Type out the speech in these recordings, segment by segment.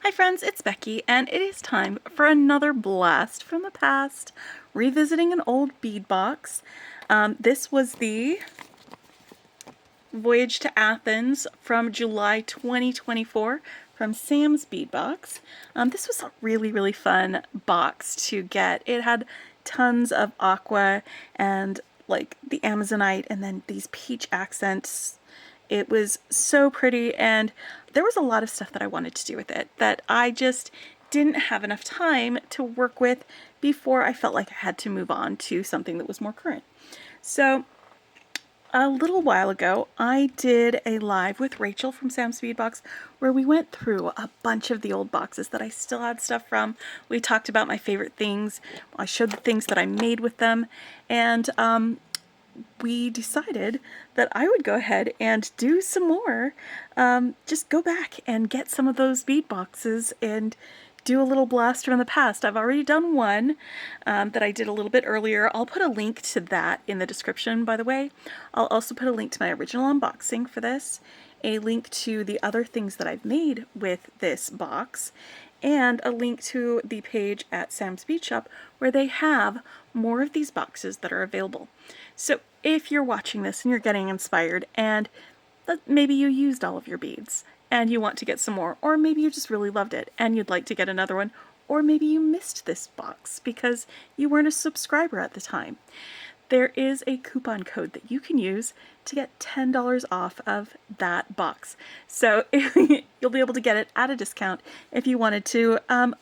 Hi friends, it's Becky, and it is time for another blast from the past, revisiting an old bead box. This was the Voyage to Athens from July 2024 from Sam's Bead Box. This was a really fun box to get. It had tons of aqua and like the Amazonite and then these peach accents. It was so pretty, and there was a lot of stuff that I wanted to do with it that I just didn't have enough time to work with before I felt like I had to move on to something that was more current. So a little while ago, I did a live with Rachel from Sam's Bead Box where we went through a bunch of the old boxes that I still had stuff from. We talked about my favorite things. I showed the things that I made with them, and we decided that I would go ahead and do some more. Just go back and get some of those bead boxes and do a little blast from the past. I've already done one that I did a little bit earlier. I'll put a link to that in the description, by the way. I'll also put a link to my original unboxing for this, a link to the other things that I've made with this box, and a link to the page at Sam's Bead Shop where they have more of these boxes that are available. So if you're watching this and you're getting inspired and maybe you used all of your beads and you want to get some more, or maybe you just really loved it and you'd like to get another one, or maybe you missed this box because you weren't a subscriber at the time, there is a coupon code that you can use to get $10 off of that box. So you'll be able to get it at a discount if you wanted to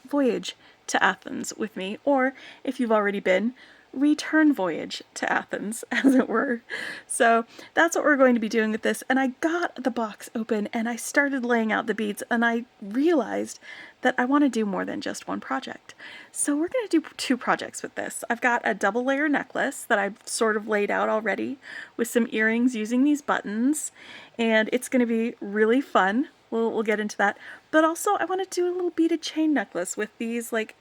voyage to Athens with me, or if you've already been, return voyage to Athens, as it were. So that's what we're going to be doing with this. And I got the box open and I started laying out the beads, and I realized that I want to do more than just one project. So we're going to do two projects with this. I've got a double layer necklace that I've sort of laid out already with some earrings using these buttons, and it's going to be really fun. We'll get into that. But also I want to do a little beaded chain necklace with these like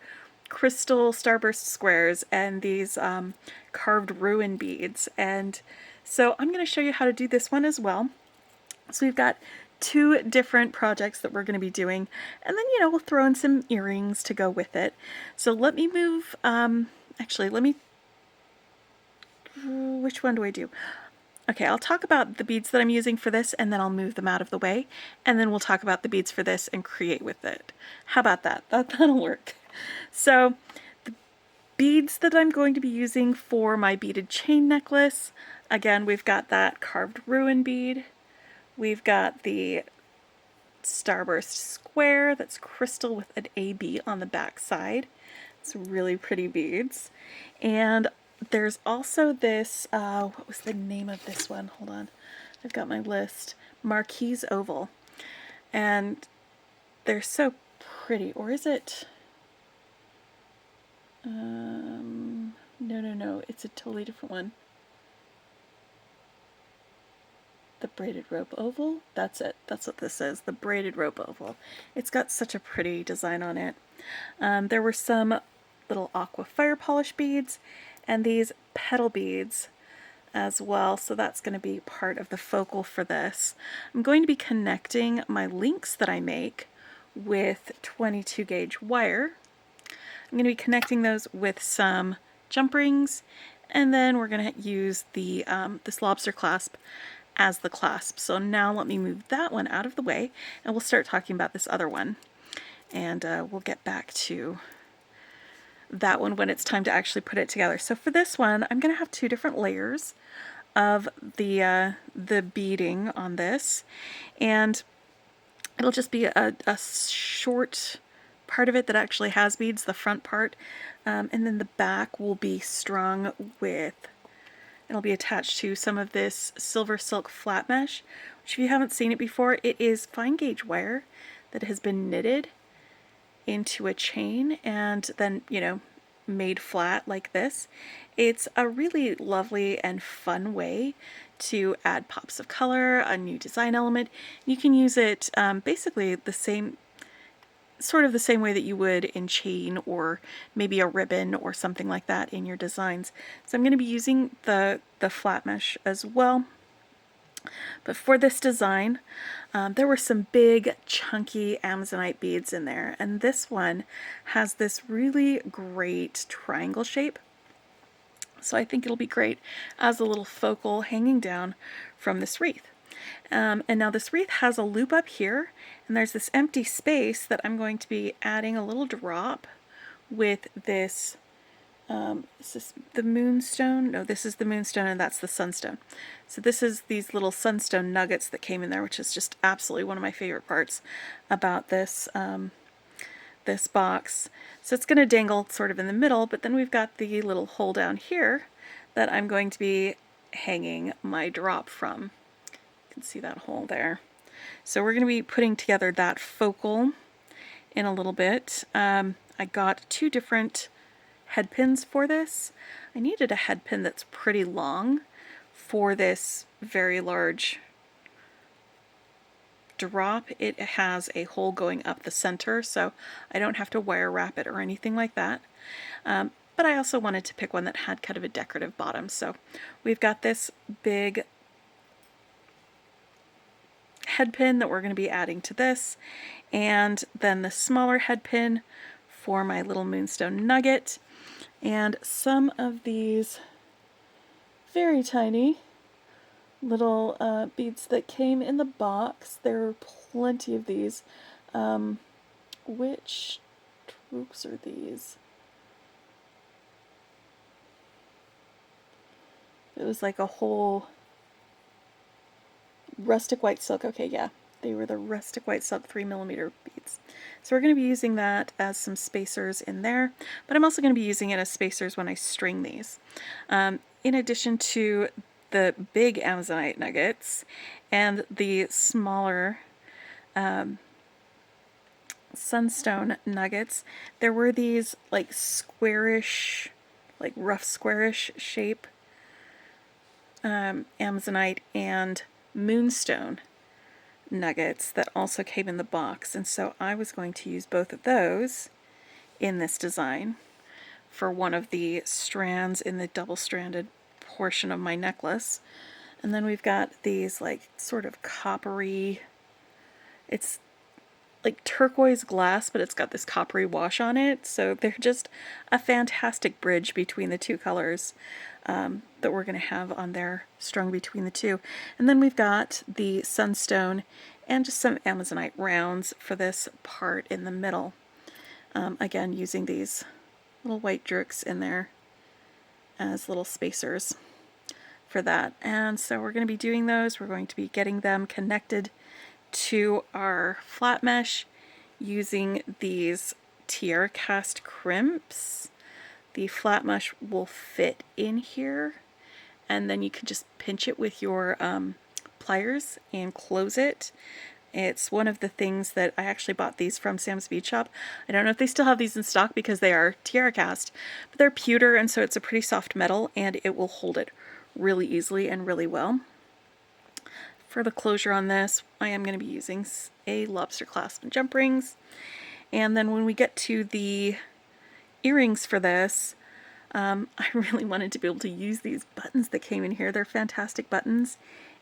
crystal starburst squares and these carved ruin beads. And so I'm going to show you how to do this one as well. So we've got two different projects that we're going to be doing, and then we'll throw in some earrings to go with it. So let me move, which one do I do? Okay, I'll talk about the beads that I'm using for this, and then I'll move them out of the way, and then we'll talk about the beads for this and create with it. How about that? That'll work. So the beads that I'm going to be using for my beaded chain necklace, again, we've got that carved ruin bead. We've got the starburst square that's crystal with an AB on the back side. It's really pretty beads. And there's also this, what was the name of this one? Hold on, I've got my list. Marquise Oval. And they're so pretty. Or is it... no, it's a totally different one. The braided rope oval? That's it. That's what this is. The braided rope oval. It's got such a pretty design on it. There were some little aqua fire polish beads and these petal beads as well. So that's going to be part of the focal for this. I'm going to be connecting my links that I make with 22 gauge wire. I'm going to be connecting those with some jump rings, and then we're going to use the this lobster clasp as the clasp. So now let me move that one out of the way, and we'll start talking about this other one, and we'll get back to that one when it's time to actually put it together. So for this one, I'm going to have two different layers of the beading on this, and it'll just be a short part of it that actually has beads, the front part, and then the back will be strung with, it'll be attached to some of this silver silk flat mesh, which if you haven't seen it before, it is fine gauge wire that has been knitted into a chain and then, made flat like this. It's a really lovely and fun way to add pops of color, a new design element. You can use it basically sort of the same way that you would in chain or maybe a ribbon or something like that in your designs. So I'm going to be using the flat mesh as well. But for this design, there were some big chunky Amazonite beads in there, and this one has this really great triangle shape. So I think it'll be great as a little focal hanging down from this wreath. And now this wreath has a loop up here, and there's this empty space that I'm going to be adding a little drop with this. Is this the moonstone? No, this is the moonstone and that's the sunstone. So this is these little sunstone nuggets that came in there, which is just absolutely one of my favorite parts about this this box. So it's going to dangle sort of in the middle, but then we've got the little hole down here that I'm going to be hanging my drop from. You can see that hole there. So we're going to be putting together that focal in a little bit. I got 2 different head pins for this. I needed a head pin that's pretty long for this very large drop. It has a hole going up the center, so I don't have to wire wrap it or anything like that. But I also wanted to pick one that had kind of a decorative bottom. So we've got this big head pin that we're going to be adding to this, and then the smaller head pin for my little moonstone nugget, and some of these very tiny little beads that came in the box. There are plenty of these. Which troops are these? It was like a whole rustic white silk. Okay, yeah, they were the rustic white silk 3mm beads. So we're going to be using that as some spacers in there, but I'm also going to be using it as spacers when I string these. In addition to the big Amazonite nuggets and the smaller sunstone nuggets, there were these like squarish, like rough squarish shape Amazonite and moonstone nuggets that also came in the box, and so I was going to use both of those in this design for one of the strands in the double-stranded portion of my necklace. And then we've got these like sort of coppery, it's like turquoise glass, but it's got this coppery wash on it, so they're just a fantastic bridge between the 2 colors that we're going to have on there, strung between the 2. And then we've got the sunstone and just some Amazonite rounds for this part in the middle. Again, using these little white jerks in there as little spacers for that. And so we're going to be doing those. We're going to be getting them connected to our flat mesh using these tiara cast crimps. The flat mesh will fit in here, and then you can just pinch it with your pliers and close it. It's one of the things that I actually bought these from Sam's Bead Shop. I don't know if they still have these in stock because they are tiara cast, but they're pewter, and so it's a pretty soft metal and it will hold it really easily and really well. For the closure on this, I am going to be using a lobster clasp and jump rings. And then when we get to the earrings for this, I really wanted to be able to use these buttons that came in here. They're fantastic buttons,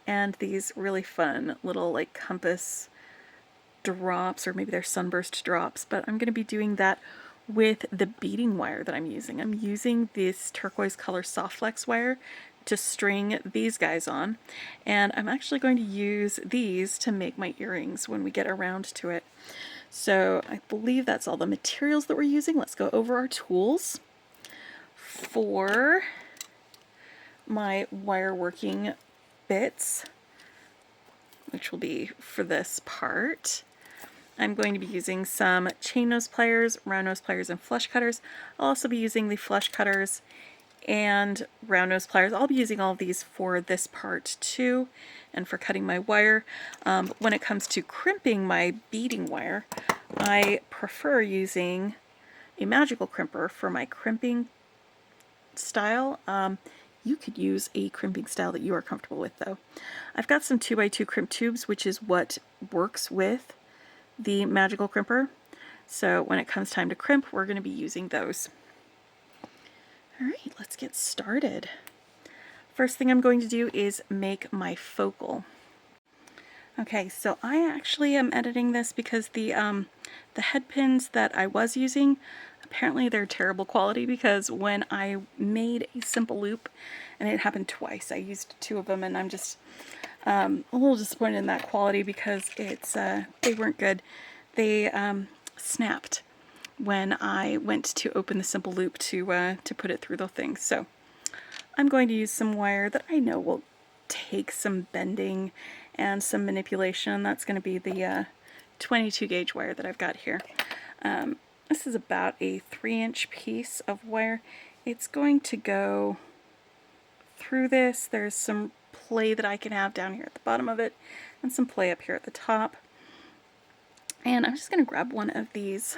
and these really fun little like compass drops, or maybe they're sunburst drops, but I'm going to be doing that with the beading wire that I'm using. I'm using this turquoise color soft flex wire to string these guys on, and I'm actually going to use these to make my earrings when we get around to it. So I believe that's all the materials that we're using. Let's go over our tools. For my wire working bits, which will be for this part, I'm going to be using some chain nose pliers, round nose pliers, and flush cutters. I'll also be using the flush cutters and round nose pliers. I'll be using all of these for this part too, and for cutting my wire. When it comes to crimping my beading wire, I prefer using a magical crimper for my crimping style. You could use a crimping style that you are comfortable with though. I've got some 2x2 crimp tubes, which is what works with the magical crimper. So when it comes time to crimp, we're going to be using those. Alright, let's get started. first thing I'm going to do is make my focal. Okay, so I actually am editing this because the head pins that I was using, apparently they're terrible quality, because when I made a simple loop, and it happened twice, I used 2 of them, and I'm just a little disappointed in that quality because it's they weren't good. They snapped when I went to open the simple loop to put it through the thing. So I'm going to use some wire that I know will take some bending and some manipulation. That's going to be the 22 gauge wire that I've got here. This is about a 3-inch piece of wire. It's going to go through this. There's some play that I can have down here at the bottom of it and some play up here at the top. And I'm just going to grab one of these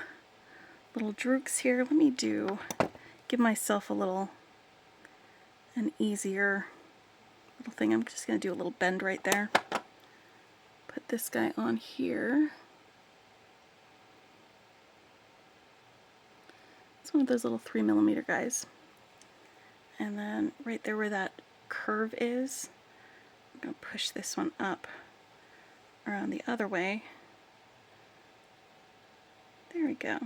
little drooks here. Let me give myself an easier little thing. I'm just going to do a little bend right there. Put this guy on here. It's one of those little 3mm guys. And then right there where that curve is, I'm going to push this one up around the other way. There we go.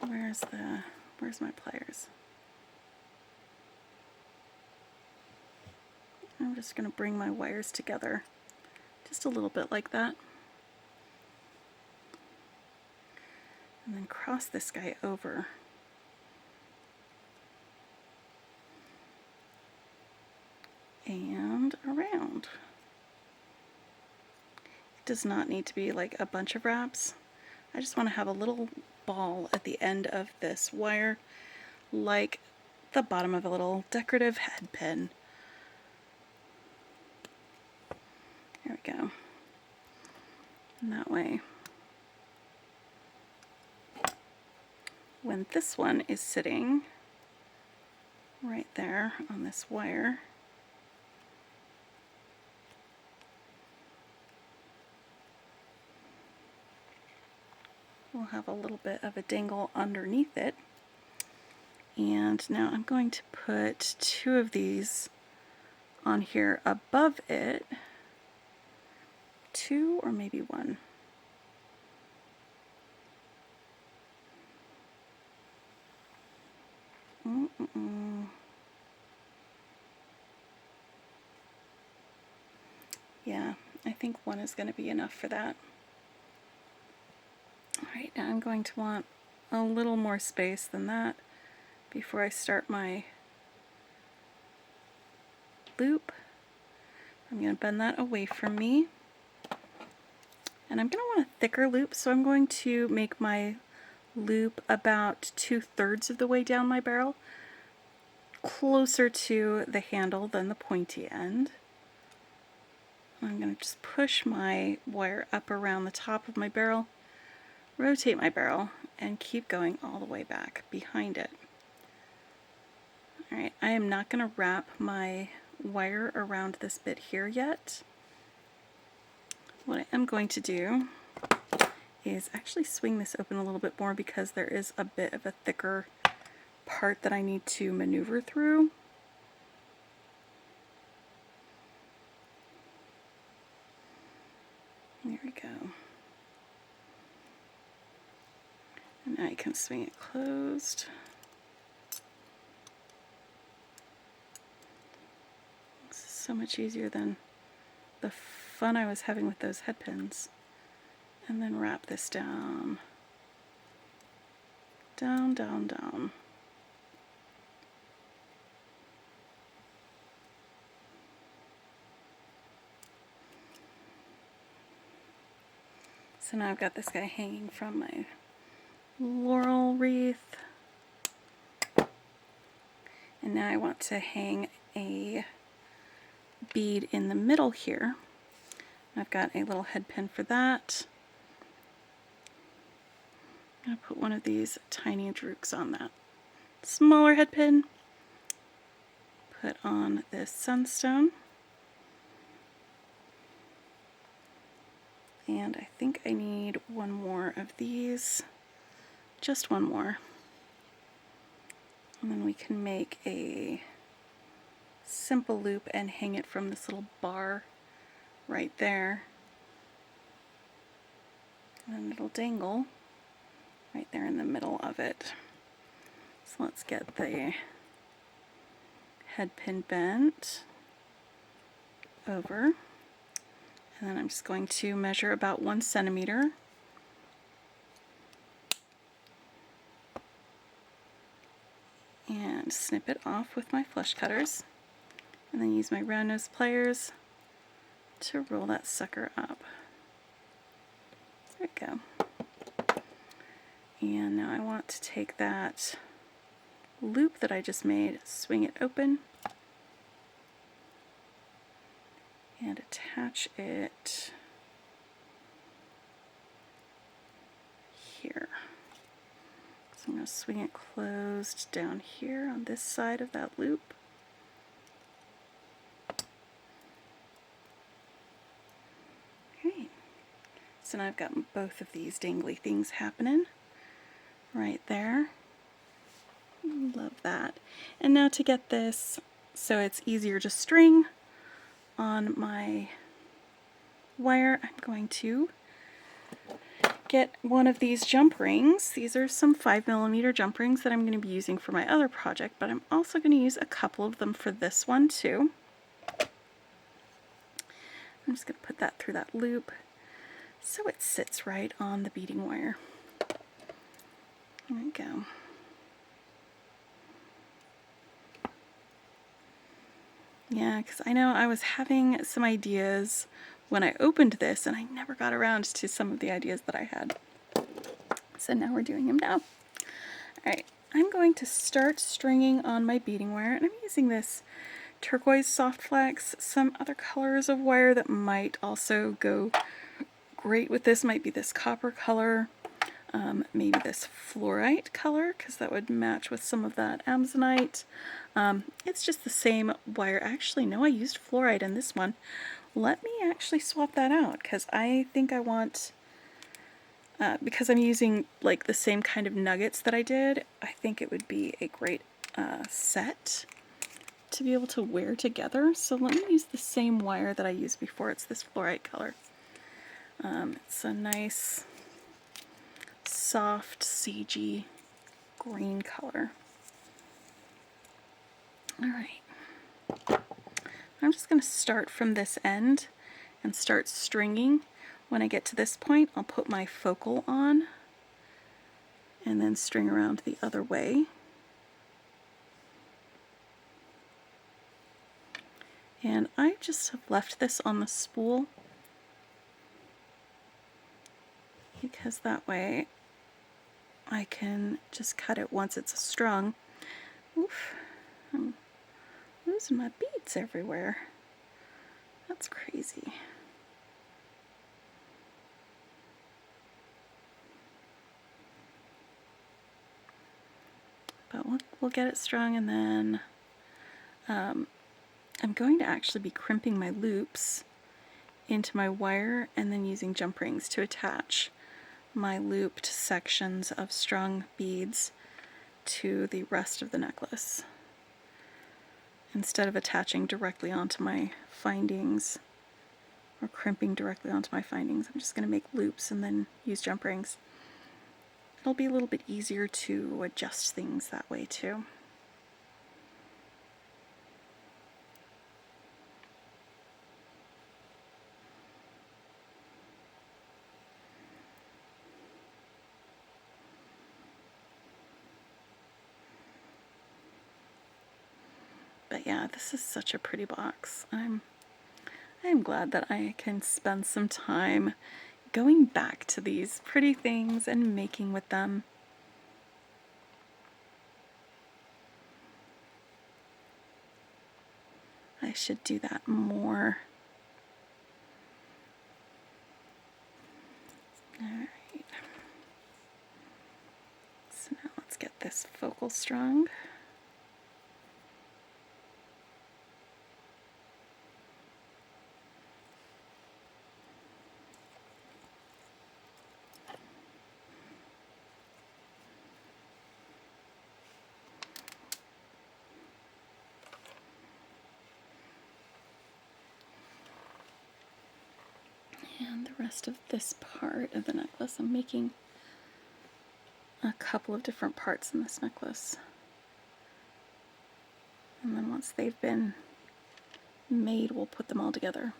Where's my pliers? I'm just going to bring my wires together just a little bit like that. And then cross this guy over. And around. It does not need to be like a bunch of wraps. I just want to have a little ball at the end of this wire, like the bottom of a little decorative head pin. There we go. And that way, when this one is sitting right there on this wire, we'll have a little bit of a dangle underneath it. And now I'm going to put 2 of these on here above it. 2 or maybe 1. Yeah, I think 1 is going to be enough for that. Alright, now I'm going to want a little more space than that before I start my loop. I'm going to bend that away from me. And I'm going to want a thicker loop, so I'm going to make my loop about 2/3 of the way down my barrel, closer to the handle than the pointy end. I'm going to just push my wire up around the top of my barrel, rotate my barrel, and keep going all the way back behind it. Alright, I am not going to wrap my wire around this bit here yet. What I am going to do is actually swing this open a little bit more, because there is a bit of a thicker part that I need to maneuver through. There we go. And now I can swing it closed. This is so much easier than the fun I was having with those head pins. And then wrap this down. Down, down, down. So now I've got this guy hanging from my laurel wreath. And now I want to hang a bead in the middle here. I've got a little head pin for that. I'm going to put one of these tiny drooks on that smaller head pin. Put on this sunstone. And I think I need 1 more of these. Just 1 more. And then we can make a simple loop and hang it from this little bar right there. And it'll dangle right there in the middle of it. So let's get the head pin bent over. And then I'm just going to measure about 1 centimeter. And snip it off with my flush cutters. And then use my round nose pliers to roll that sucker up. There we go. And now I want to take that loop that I just made, swing it open, and attach it here. So I'm going to swing it closed down here on this side of that loop. Okay, so now I've got both of these dangly things happening right there. Love that. And now to get this so it's easier to string on my wire, I'm going to get one of these jump rings. These are some 5mm jump rings that I'm going to be using for my other project, but I'm also going to use a couple of them for this one too. I'm just going to put that through that loop so it sits right on the beading wire. There we go. Yeah, because I know I was having some ideas when I opened this and I never got around to some of the ideas that I had. So now we're doing them now. Alright, I'm going to start stringing on my beading wire, and I'm using this turquoise soft flex. Some other colors of wire that might also go great with this might be this copper color, maybe this fluorite color, because that would match with some of that amazonite. It's just the same wire. Actually, no, I used fluorite in this one. Let me actually swap that out, because I think I want, because I'm using like the same kind of nuggets that I did, I think it would be a great set to be able to wear together. So let me use the same wire that I used before. It's this fluorite color. It's a nice soft sagey green color. Alright, I'm just going to start from this end and start stringing. When I get to this point, I'll put my focal on and then string around the other way. And I just have left this on the spool because that way I can just cut it once it's strung. Oof, I'm losing my beads everywhere. That's crazy. But we'll get it strung, and then I'm going to actually be crimping my loops into my wire and then using jump rings to attach my looped sections of strung beads to the rest of the necklace. Instead of attaching directly onto my findings or crimping directly onto my findings, I'm just going to make loops and then use jump rings. It'll be a little bit easier to adjust things that way too. But yeah, this is such a pretty box. I'm glad that I can spend some time going back to these pretty things and making with them. I should do that more. Alright. So now let's get this focal strung. rest of this part of the necklace. I'm making a couple of different parts in this necklace. And then once they've been made, we'll put them all together.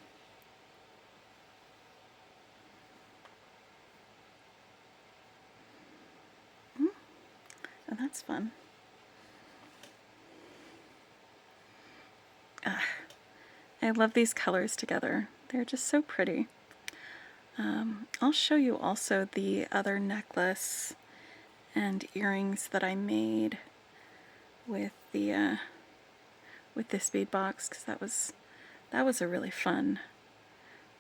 And that's fun. I love these colors together. They're just so pretty. I'll show you also the other necklace and earrings that I made with the with this bead box, because that was a really fun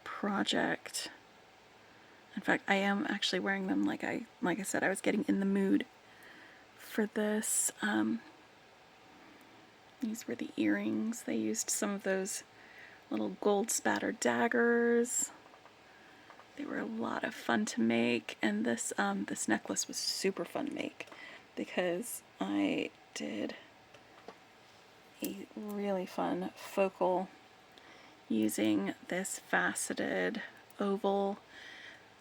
project. In fact, I am actually wearing them like I said, I was getting in the mood for this. These were the earrings. They used some of those little gold spattered daggers. They were a lot of fun to make, and this this necklace was super fun to make because I did a really fun focal using this faceted oval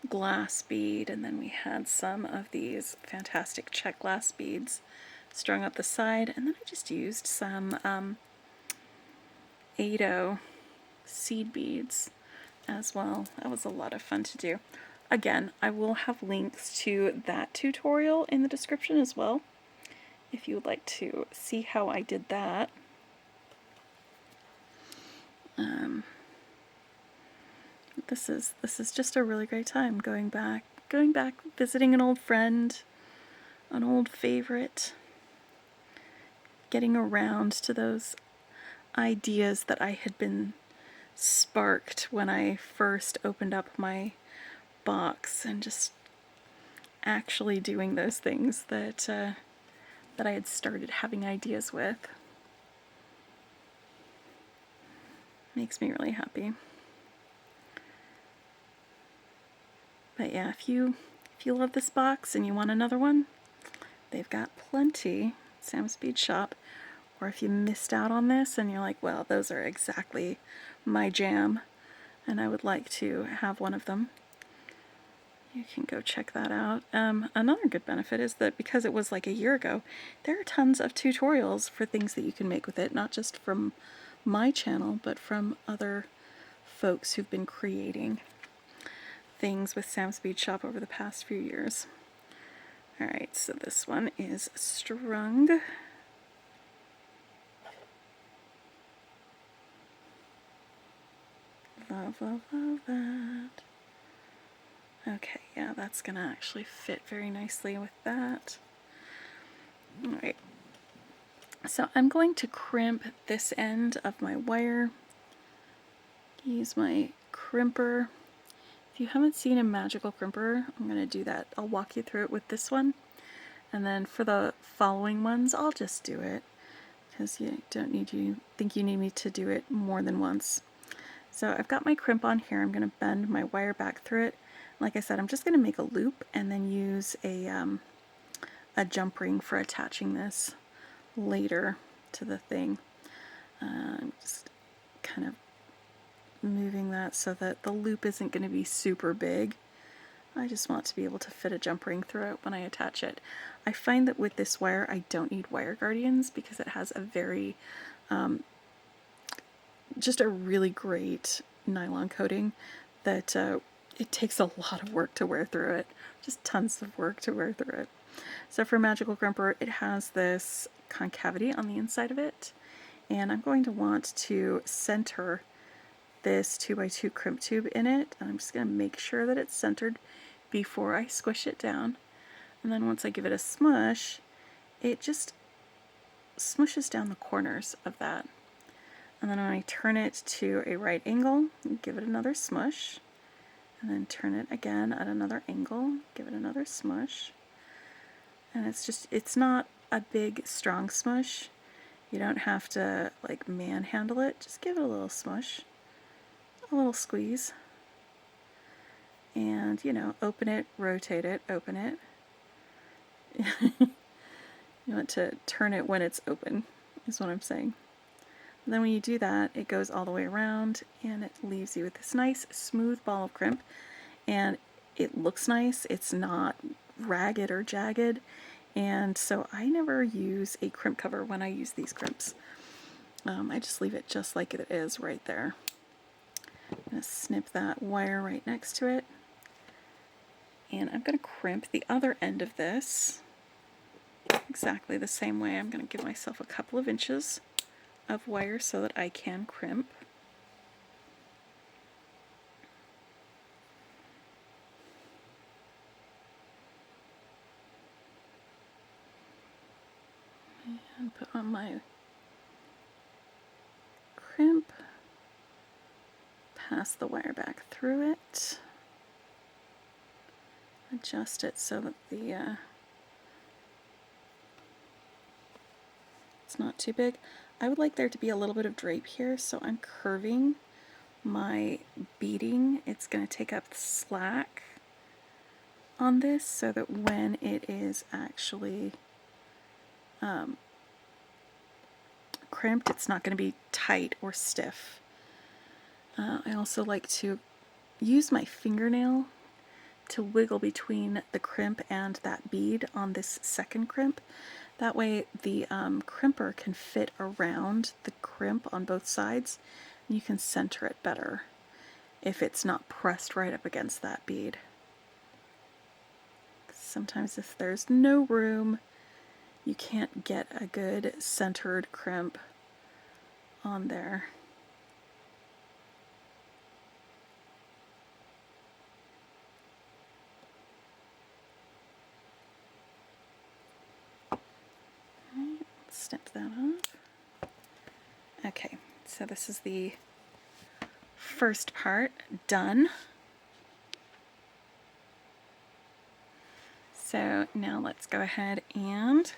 glass bead, and then we had some of these fantastic check glass beads strung up the side, and then I just used some Ado seed beads as well. That was a lot of fun to do. Again, I will have links to that tutorial in the description as well if you would like to see how I did that. This is just a really great time going back, visiting an old friend, an old favorite, getting around to those ideas that I had been sparked when I first opened up my box, and just actually doing those things that that I had started having ideas with. Makes me really happy. But yeah, if you love this box and you want another one, they've got plenty at Sam's Bead Shop. Or if you missed out on this and you're like, well, those are exactly my jam and I would like to have one of them, you can go check that out. Another good benefit is that because it was like a year ago, there are tons of tutorials for things that you can make with it, not just from my channel, but from other folks who've been creating things with Sam's Bead Shop over the past few years. Alright, so this one is strung. Love, love, love that. Okay, yeah, that's gonna actually fit very nicely with that. Alright, so I'm going to crimp this end of my wire. Use my crimper. If you haven't seen a magical crimper, I'm going to do that. I'll walk you through it with this one. And then for the following ones, I'll just do it because you don't need think you need me to do it more than once. So I've got my crimp on here. I'm going to bend my wire back through it. Like I said, I'm just going to make a loop and then use a jump ring for attaching this later to the thing. I'm just kind of moving that so that the loop isn't going to be super big. I just want to be able to fit a jump ring through it when I attach it. I find that with this wire I don't need wire guardians because it has a very just a really great nylon coating that it takes a lot of work to wear through it. Just tons of work to wear through it. So for Magical Crimper, it has this concavity on the inside of it, and I'm going to want to center this 2x2 crimp tube in it, and I'm just going to make sure that it's centered before I squish it down. And then once I give it a smush, it just smushes down the corners of that. And then when I turn it to a right angle, give it another smush, and then turn it again at another angle, give it another smush. And it's not a big strong smush. You don't have to like manhandle it, just give it a little smush. A little squeeze, and you know, open it, rotate it, open it. You want to turn it when it's open, is what I'm saying. And then when you do that, it goes all the way around and it leaves you with this nice smooth ball of crimp. and it looks nice. It's not ragged or jagged, and so I never use a crimp cover when I use these crimps. I just leave it just like it is right there. I'm going to snip that wire right next to it, and I'm going to crimp the other end of this exactly the same way. I'm going to give myself a couple of inches of wire so that I can crimp. And put on my crimp, pass the wire back through it, adjust it so that it's not too big. I would like there to be a little bit of drape here, so I'm curving my beading. It's going to take up the slack on this so that when it is actually crimped, it's not going to be tight or stiff. I also like to use my fingernail to wiggle between the crimp and that bead on this second crimp. That way the crimper can fit around the crimp on both sides, and you can center it better if it's not pressed right up against that bead. Sometimes if there's no room, you can't get a good centered crimp on there. Snip that off. Okay, so this is the first part done. So now let's go ahead and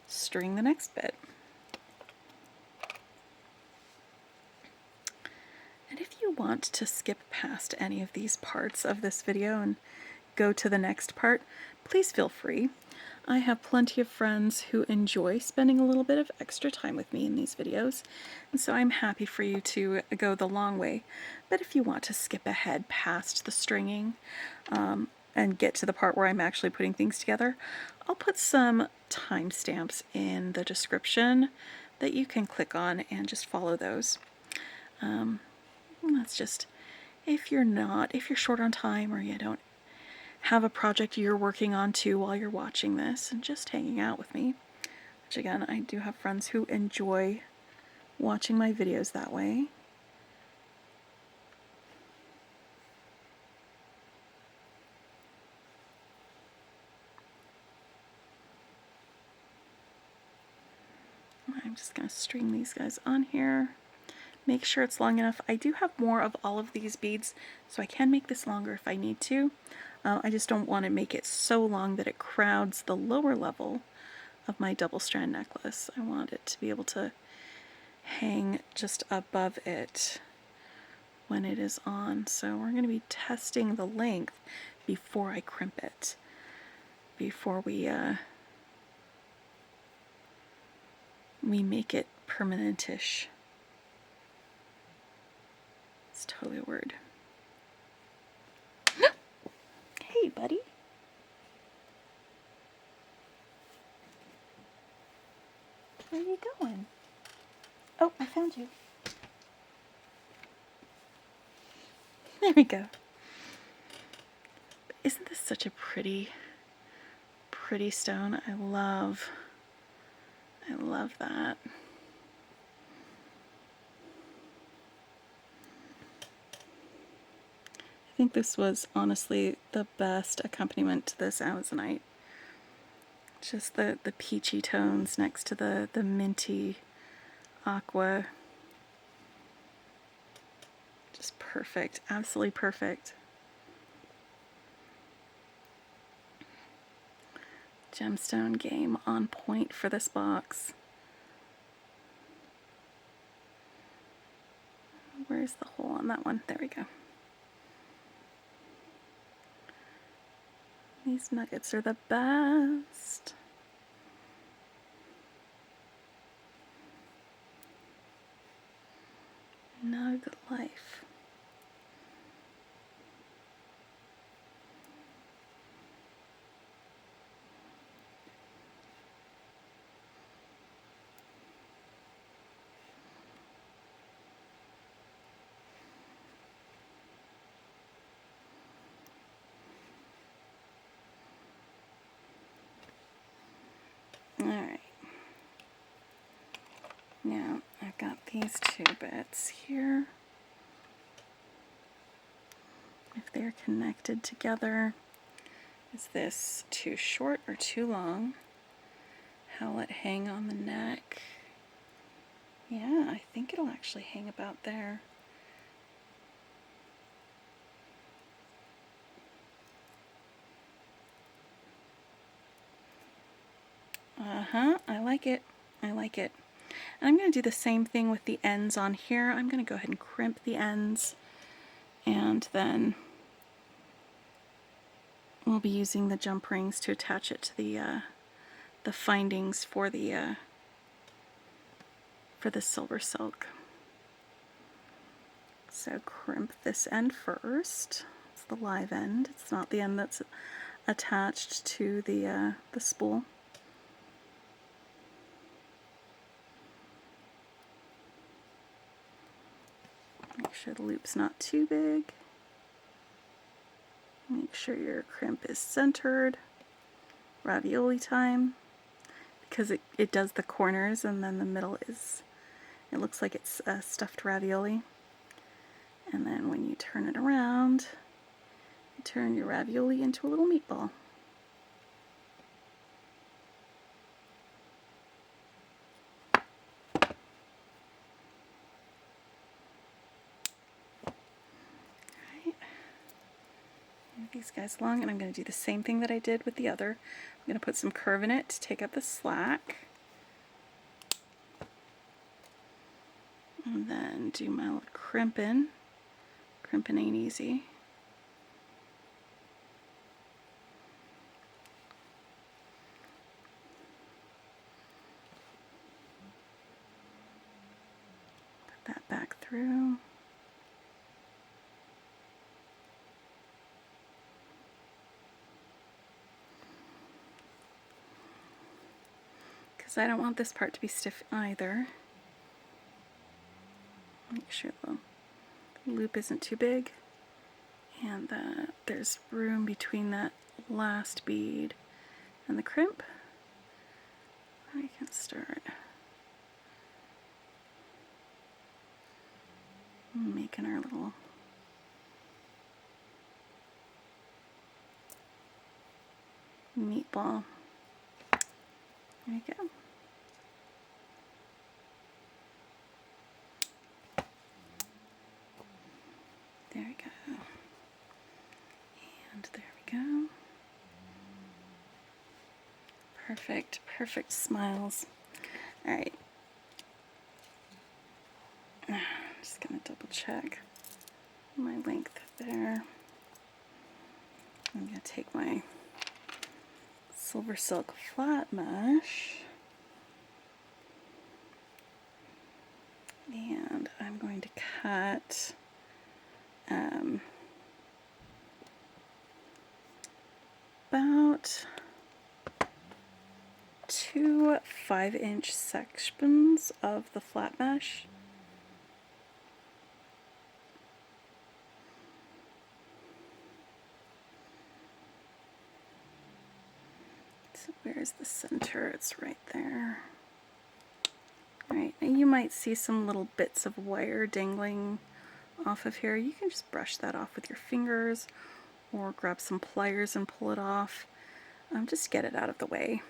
string the next bit. And if you want to skip past any of these parts of this video and go to the next part, please feel free. I have plenty of friends who enjoy spending a little bit of extra time with me in these videos, and so I'm happy for you to go the long way. But if you want to skip ahead past the stringing and get to the part where I'm actually putting things together, I'll put some timestamps in the description that you can click on and just follow those. That's just, if you're short on time or you don't have a project you're working on too while you're watching this and just hanging out with me, which again, I do have friends who enjoy watching my videos that way. I'm just going to string these guys on here. Make sure it's long enough. I do have more of all of these beads, so I can make this longer if I need to. I just don't want to make it so long that it crowds the lower level of my double strand necklace. I want it to be able to hang just above it when it is on. So we're going to be testing the length before I crimp it, before we make it permanent-ish. It's totally a word. Hey, buddy. Where are you going? Oh, I found you. There we go. Isn't this such a pretty stone? I love that. I think this was honestly the best accompaniment to this Amazonite. Just the peachy tones next to the minty aqua. Just perfect, absolutely perfect. Gemstone game on point for this box. Where's the hole on that one? There we go. These nuggets are the best. Nug life. Now, I've got these two bits here. If they're connected together, is this too short or too long? How will it hang on the neck? Yeah, I think it'll actually hang about there. I like it. I like it. And I'm going to do the same thing with the ends on here. I'm going to go ahead and crimp the ends, and then we'll be using the jump rings to attach it to the findings for the silver silk. So crimp this end first. It's the live end. It's not the end that's attached to the spool. Make sure the loop's not too big. Make sure your crimp is centered. Ravioli time, because it does the corners, and then the middle is, it looks like it's stuffed ravioli. And then when you turn it around, you turn your ravioli into a little meatball. These guys along, and I'm going to do the same thing that I did with the other. I'm going to put some curve in it to take up the slack, and then do my little crimping. Crimping ain't easy. Put that back through. I don't want this part to be stiff either. Make sure the loop isn't too big, and that there's room between that last bead and the crimp. I can start making our little meatball. There you go. There we go. And there we go. Perfect, perfect smiles. All right. I'm just gonna double check my length there. I'm gonna take my silver silk flat mesh, and I'm going to cut about 2 5-inch sections of the flat mesh. So where's the center? It's right there. Alright, and you might see some little bits of wire dangling off of here. You can just brush that off with your fingers, or grab some pliers and pull it off. Just get it out of the way.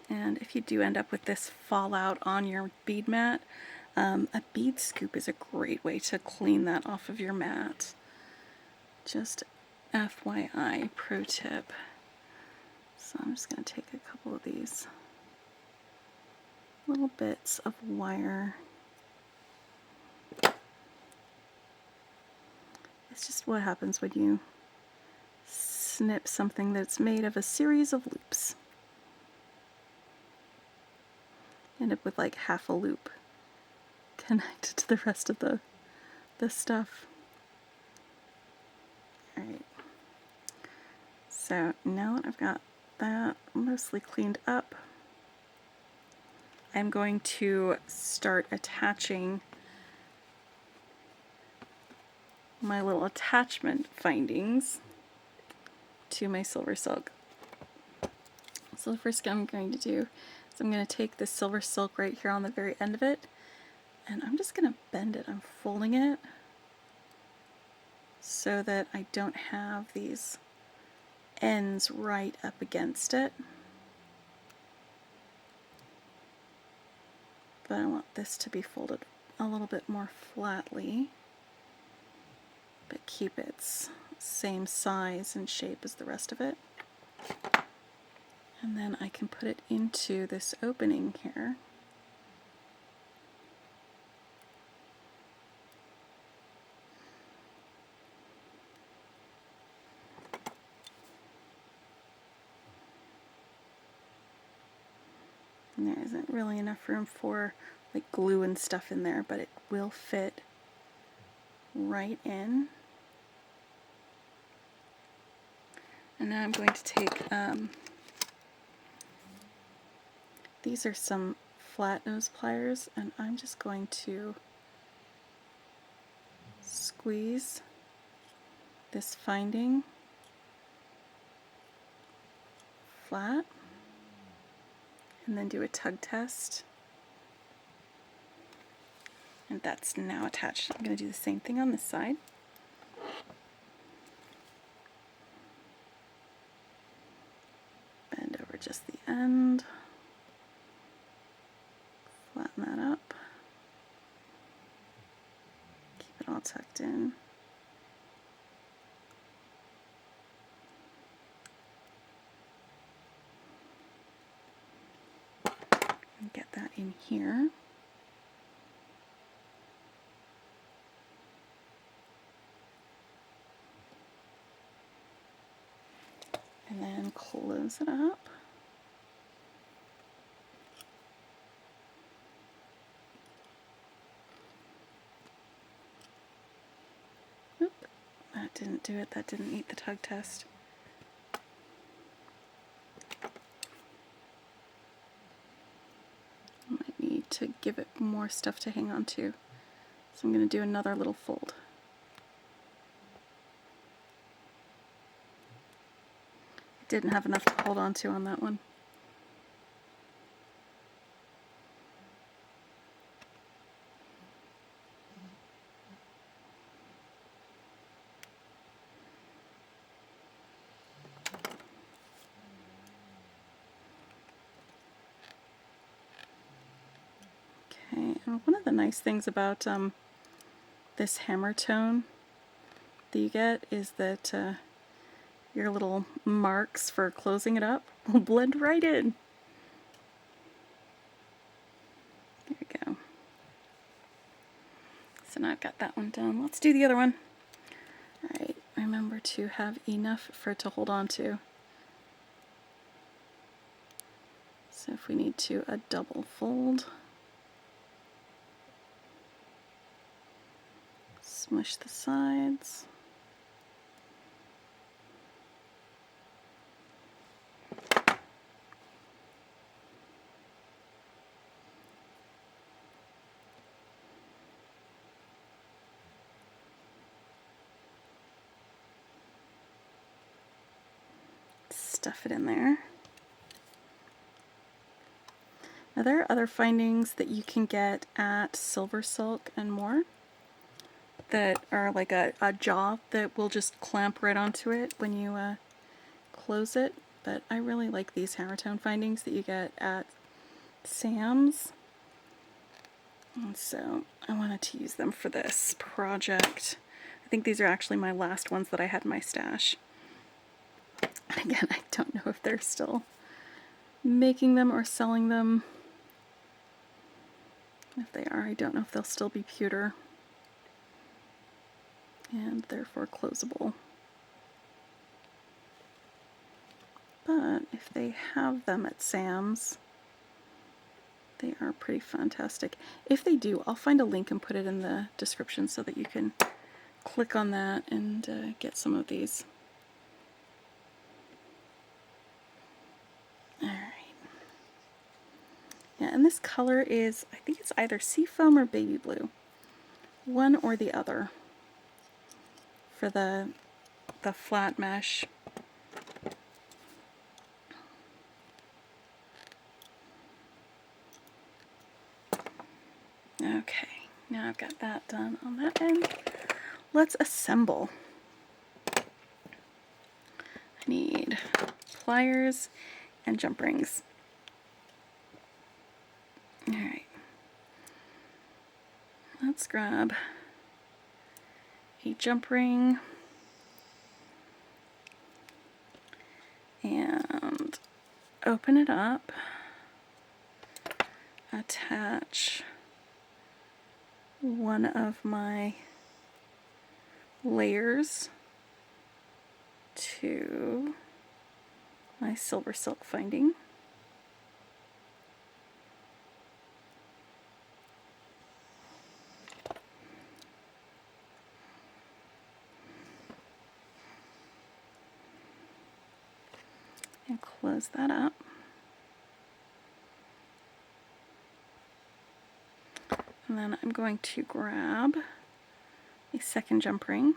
And if you do end up with this fallout on your bead mat, a bead scoop is a great way to clean that off of your mat. Just FYI, pro tip. So I'm just going to take a couple of these little bits of wire. It's just what happens when you snip something that's made of a series of loops. End up with like half a loop connected to the rest of the stuff. Alright. So now that I've got that mostly cleaned up, I'm going to start attaching my little attachment findings to my silver silk. So the first thing I'm going to do is So I'm going to take this silver silk right here on the very end of it, and I'm just going to bend it. I'm folding it so that I don't have these ends right up against it. But I want this to be folded a little bit more flatly, but keep its same size and shape as the rest of it. And then I can put it into this opening here. And there isn't really enough room for like glue and stuff in there, but it will fit right in. And now I'm going to take, these are some flat nose pliers, and I'm just going to squeeze this finding flat, and then do a tug test. And that's now attached. I'm going to do the same thing on this side. Bend over just the end. Flatten that up. Keep it all tucked in. And get that in here. And then close it up. Oop, that didn't do it. That didn't meet the tug test. Might need to give it more stuff to hang on to. So I'm going to do another little fold. Didn't have enough to hold on to on that one. Okay, and one of the nice things about this hammer tone that you get is that your little marks for closing it up will blend right in. There we go. So now I've got that one done. Let's do the other one. Alright, remember to have enough for it to hold on to. So if we need to, a double fold. Smush the sides. Stuff it in there. Now there are other findings that you can get at Silver Silk and more that are like a jaw that will just clamp right onto it when you close it, but I really like these hammer tone findings that you get at Sam's, and so I wanted to use them for this project. I think these are actually my last ones that I had in my stash. Again, I don't know if they're still making them or selling them. If they are, I don't know if they'll still be pewter and therefore closable. But if they have them at Sam's, they are pretty fantastic. If they do, I'll find a link and put it in the description so that you can click on that and get some of these. Alright. Yeah, and this color is, I think it's either seafoam or baby blue. One or the other for the flat mesh. got that done on that end. Let's assemble. I need pliers and jump rings. All right. Let's grab a jump ring and open it up. Attach one of my layers to my silver silk finding. And close that up. And then I'm going to grab a second jump ring.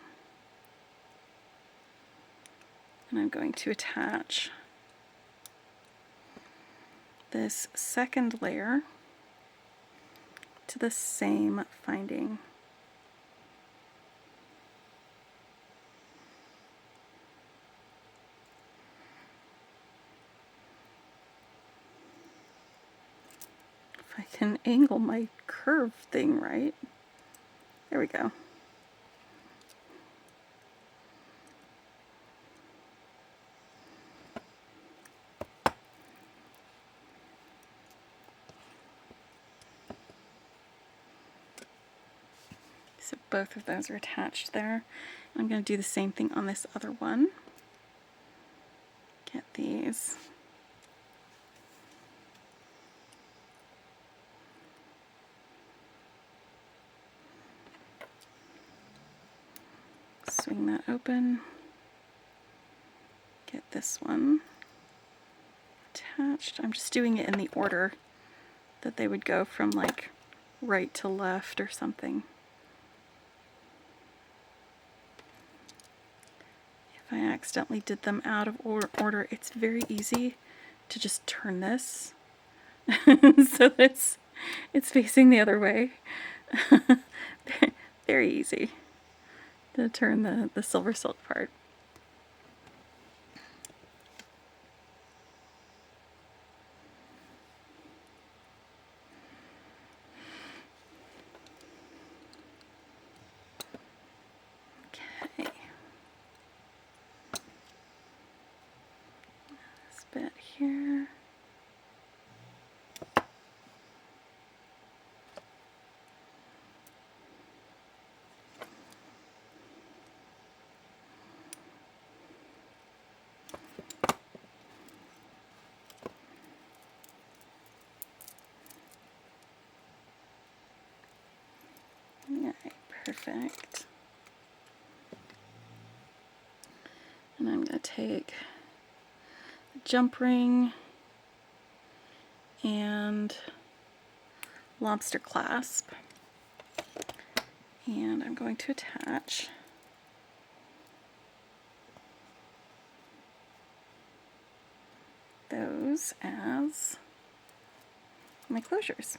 And I'm going to attach this second layer to the same finding. If I can angle my curve thing right. There we go. So both of those are attached there. I'm going to do the same thing on this other one. Get these. Swing that open. Get this one attached. I'm just doing it in the order that they would go from like right to left or something. If I accidentally did them out of order, it's very easy to just turn this so that it's facing the other way. Very easy to turn the silver silk part. Okay. This bit here. Alright, perfect. And I'm going to take a jump ring and lobster clasp, and I'm going to attach those as my closures.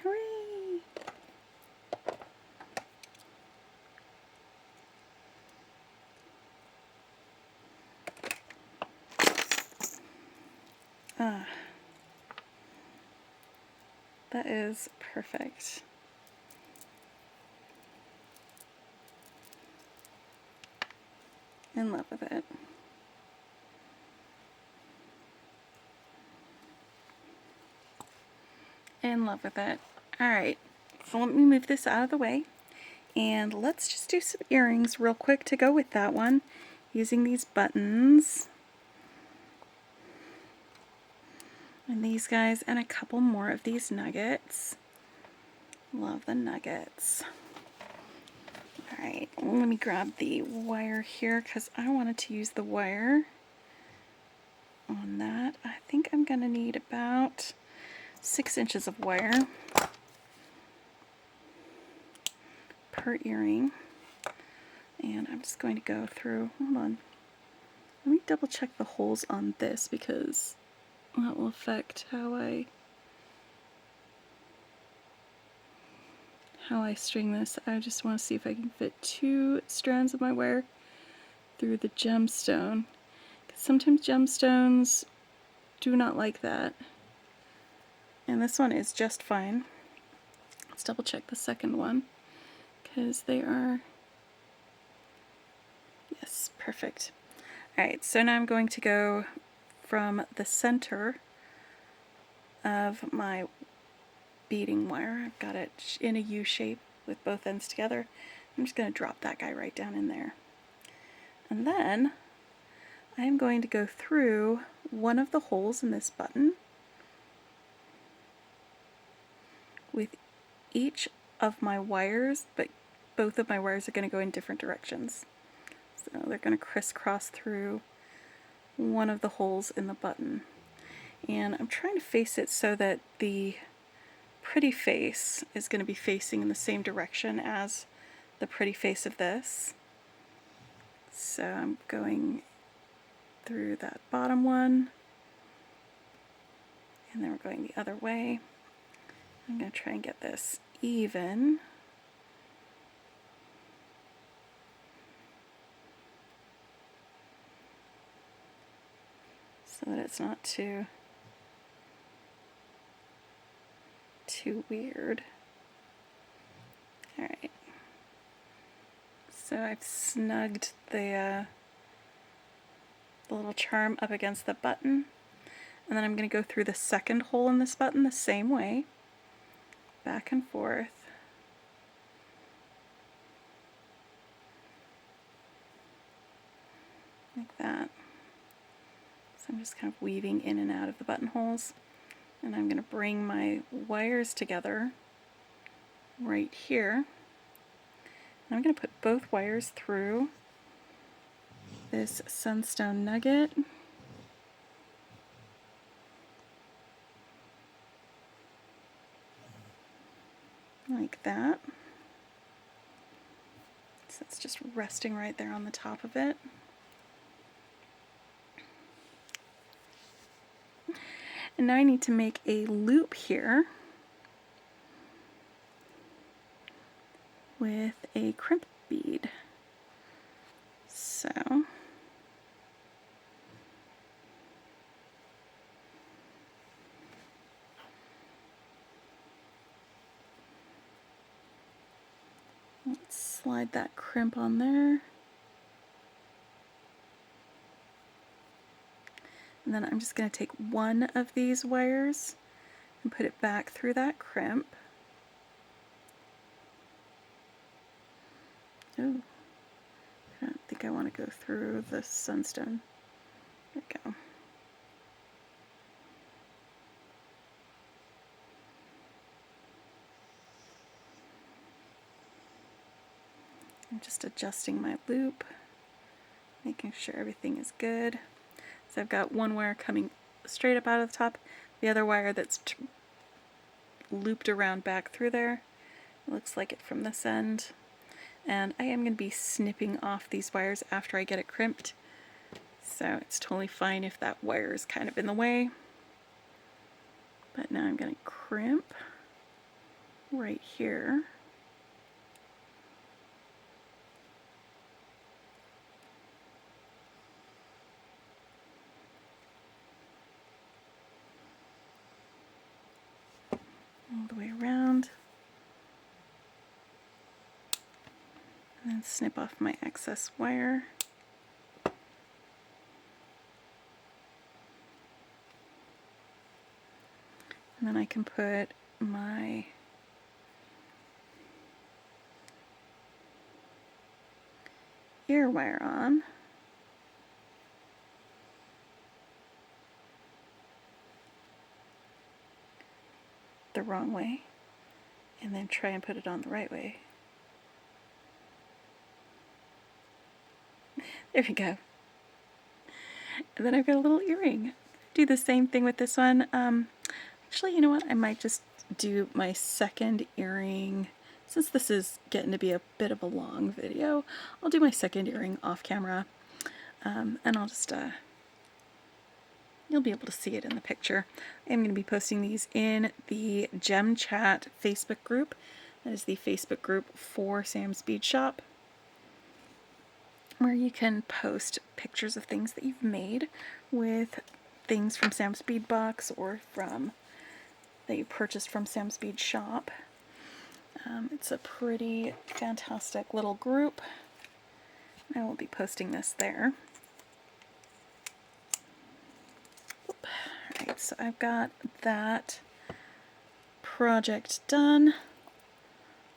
Hooray! That is perfect. In love with it. In love with it. Alright, so let me move this out of the way. And let's just do some earrings real quick to go with that one. Using these buttons. And these guys, and a couple more of these nuggets. Love the nuggets. Alright, let me grab the wire here because I wanted to use the wire on that. I think I'm going to need about 6 inches of wire per earring. And I'm just going to go through, hold on, let me double check the holes on this because that will affect how I string this. I just want to see if I can fit 2 strands of my wire through the gemstone. Because sometimes gemstones do not like that. And this one is just fine. Let's double check the second one because they are, yes, perfect. Alright, so now I'm going to go from the center of my beading wire. I've got it in a U shape with both ends together. I'm just going to drop that guy right down in there. And then I'm going to go through one of the holes in this button with each of my wires, but both of my wires are going to go in different directions. So they're going to crisscross through one of the holes in the button. And I'm trying to face it so that the pretty face is going to be facing in the same direction as the pretty face of this. So I'm going through that bottom one, and then we're going the other way. I'm going to try and get this even. So that it's not too weird. Alright. So I've snugged the little charm up against the button. And then I'm going to go through the second hole in this button the same way. Back and forth. Like that. So I'm just kind of weaving in and out of the buttonholes. And I'm going to bring my wires together right here. And I'm going to put both wires through this sunstone nugget. Like that. So it's just resting right there on the top of it. And now I need to make a loop here with a crimp bead. So let's slide that crimp on there. And then I'm just going to take one of these wires and put it back through that crimp. Oh, I don't think I want to go through the sunstone. There we go. I'm just adjusting my loop, making sure everything is good. So I've got one wire coming straight up out of the top, the other wire that's looped around back through there. It looks like it from this end. And I am going to be snipping off these wires after I get it crimped. So it's totally fine if that wire is kind of in the way. But now I'm going to crimp right here. All the way around. And then snip off my excess wire. And then I can put my ear wire on. The wrong way, and then try and put it on the right way. There we go. And then I've got a little earring. Do the same thing with this one. Actually, you know what? I might just do my second earring. Since this is getting to be a bit of a long video, I'll do my second earring off camera. And I'll just, you'll be able to see it in the picture. I'm going to be posting these in the Gem Chat Facebook group. That is the Facebook group for Sam's Bead Shop, where you can post pictures of things that you've made with things from Sam's Bead Box or from that you purchased from Sam's Bead Shop. It's a pretty fantastic little group. I will be posting this there. Alright, so I've got that project done.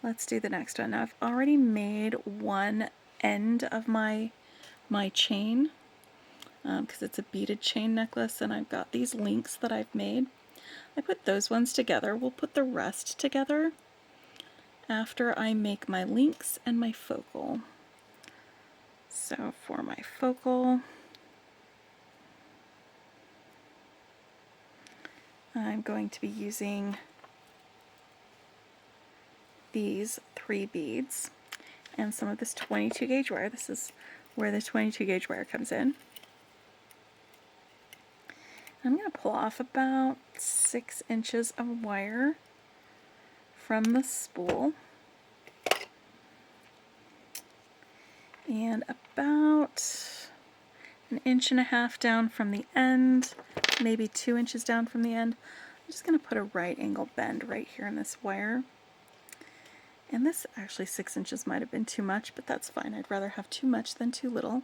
Let's do the next one. Now I've already made one end of my chain because it's a beaded chain necklace, and I've got these links that I've made. I put those ones together. We'll put the rest together after I make my links and my focal. So for my focal, I'm going to be using these 3 beads and some of this 22 gauge wire. This is where the 22 gauge wire comes in. I'm going to pull off about 6 inches of wire from the spool and about 1.5 inches down from the end, maybe 2 inches down from the end. I'm just going to put a right angle bend right here in this wire. And this actually 6 inches might have been too much, but that's fine. I'd rather have too much than too little.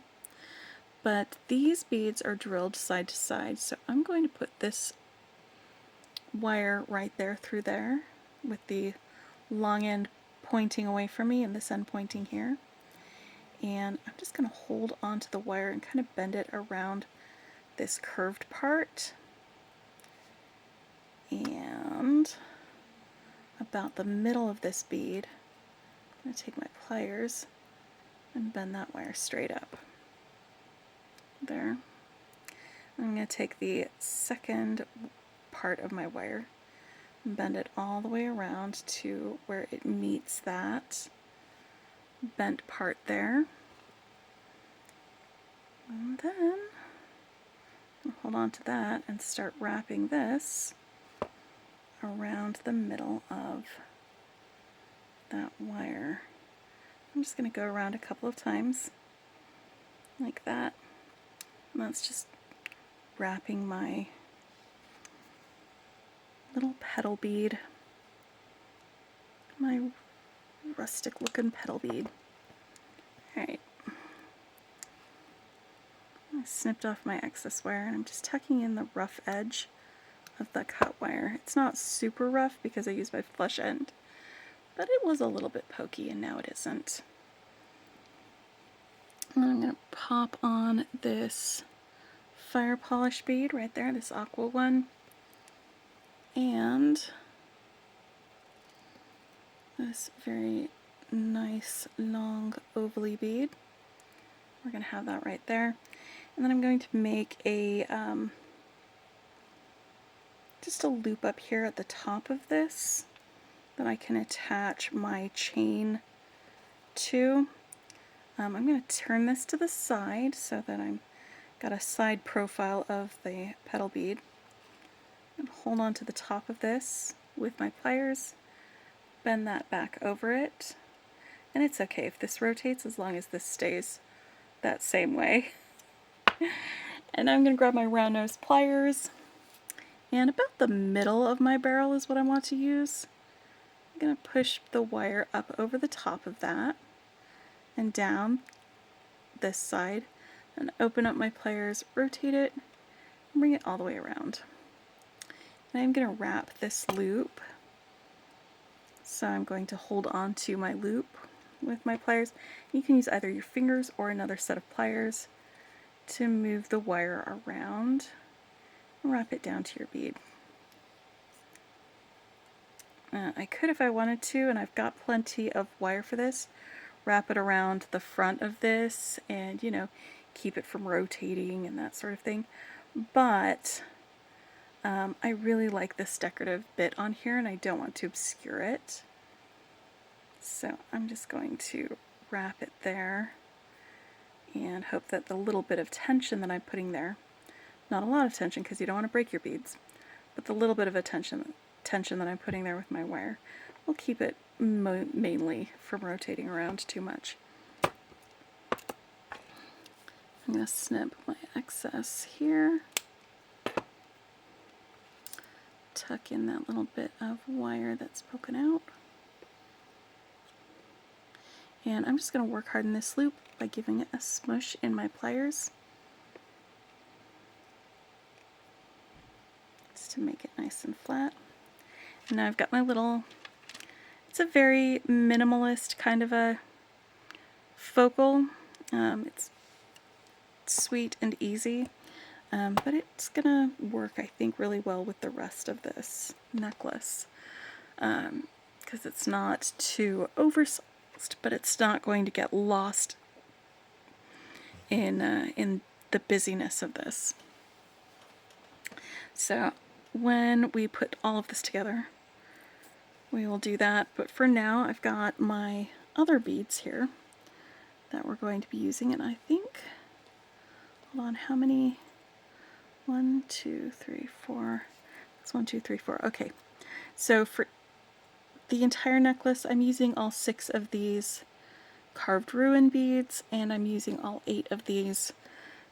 But these beads are drilled side to side, so I'm going to put this wire right there through there with the long end pointing away from me and this end pointing here. And I'm just going to hold onto the wire and kind of bend it around this curved part. And about the middle of this bead, I'm going to take my pliers and bend that wire straight up. There. I'm going to take the second part of my wire and bend it all the way around to where it meets that bent part there. And then I'll hold on to that and start wrapping this around the middle of that wire. I'm just going to go around a couple of times like that. And that's just wrapping my little petal bead, my rustic looking petal bead. Alright, I snipped off my excess wire and I'm just tucking in the rough edge of the cut wire. It's not super rough because I used my flush end, but it was a little bit pokey and now it isn't. And I'm going to pop on this fire polish bead right there, this aqua one, and this very nice long ovally bead. We're going to have that right there. And then I'm going to make a just a loop up here at the top of this that I can attach my chain to. I'm going to turn this to the side so that I'm got a side profile of the petal bead. And hold on to the top of this with my pliers, bend that back over it, and it's okay if this rotates as long as this stays that same way. And I'm going to grab my round nose pliers, and about the middle of my barrel is what I want to use. I'm going to push the wire up over the top of that and down this side, and open up my pliers, rotate it, and bring it all the way around. And I'm going to wrap this loop. So I'm going to hold on to my loop with my pliers. You can use either your fingers or another set of pliers to move the wire around and wrap it down to your bead. I could, if I wanted to, and I've got plenty of wire for this, wrap it around the front of this and, you know, keep it from rotating and that sort of thing. But I really like this decorative bit on here and I don't want to obscure it. So I'm just going to wrap it there and hope that the little bit of tension that I'm putting there, not a lot of tension because you don't want to break your beads, but the little bit of tension that I'm putting there with my wire will keep it mainly from rotating around too much. I'm going to snip my excess here, tuck in that little bit of wire that's poking out, and I'm just going to work hard in this loop by giving it a smush in my pliers just to make it nice and flat. And now I've got my little, it's a very minimalist kind of a focal. It's sweet and easy, but it's gonna work, I think, really well with the rest of this necklace because it's not too oversized, but it's not going to get lost in the busyness of this. So when we put all of this together, we will do that, but for now I've got my other beads here that we're going to be using, and I think, hold on, how many? 1, 2, 3, 4. That's 1, 2, 3, 4. Okay, so for the entire necklace, I'm using all 6 of these carved ruin beads, and I'm using all 8 of these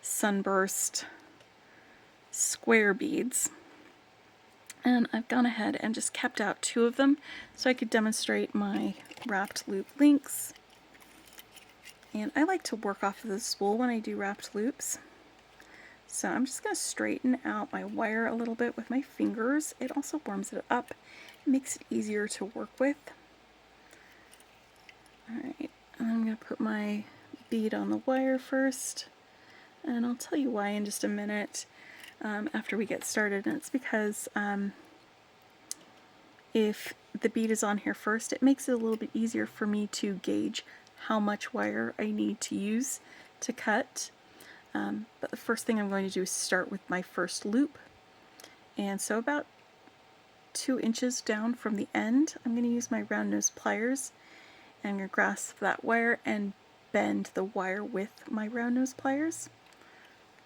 sunburst square beads. And I've gone ahead and just kept out 2 of them so I could demonstrate my wrapped loop links. And I like to work off of the spool when I do wrapped loops. So I'm just going to straighten out my wire a little bit with my fingers. It also warms it up. It makes it easier to work with. Alright, and I'm going to put my bead on the wire first. And I'll tell you why in just a minute after we get started. And it's because if the bead is on here first, it makes it a little bit easier for me to gauge how much wire I need to use to cut. But the first thing I'm going to do is start with my first loop. And so about 2 inches down from the end, I'm going to use my round nose pliers, and I'm going to grasp that wire and bend the wire with my round nose pliers,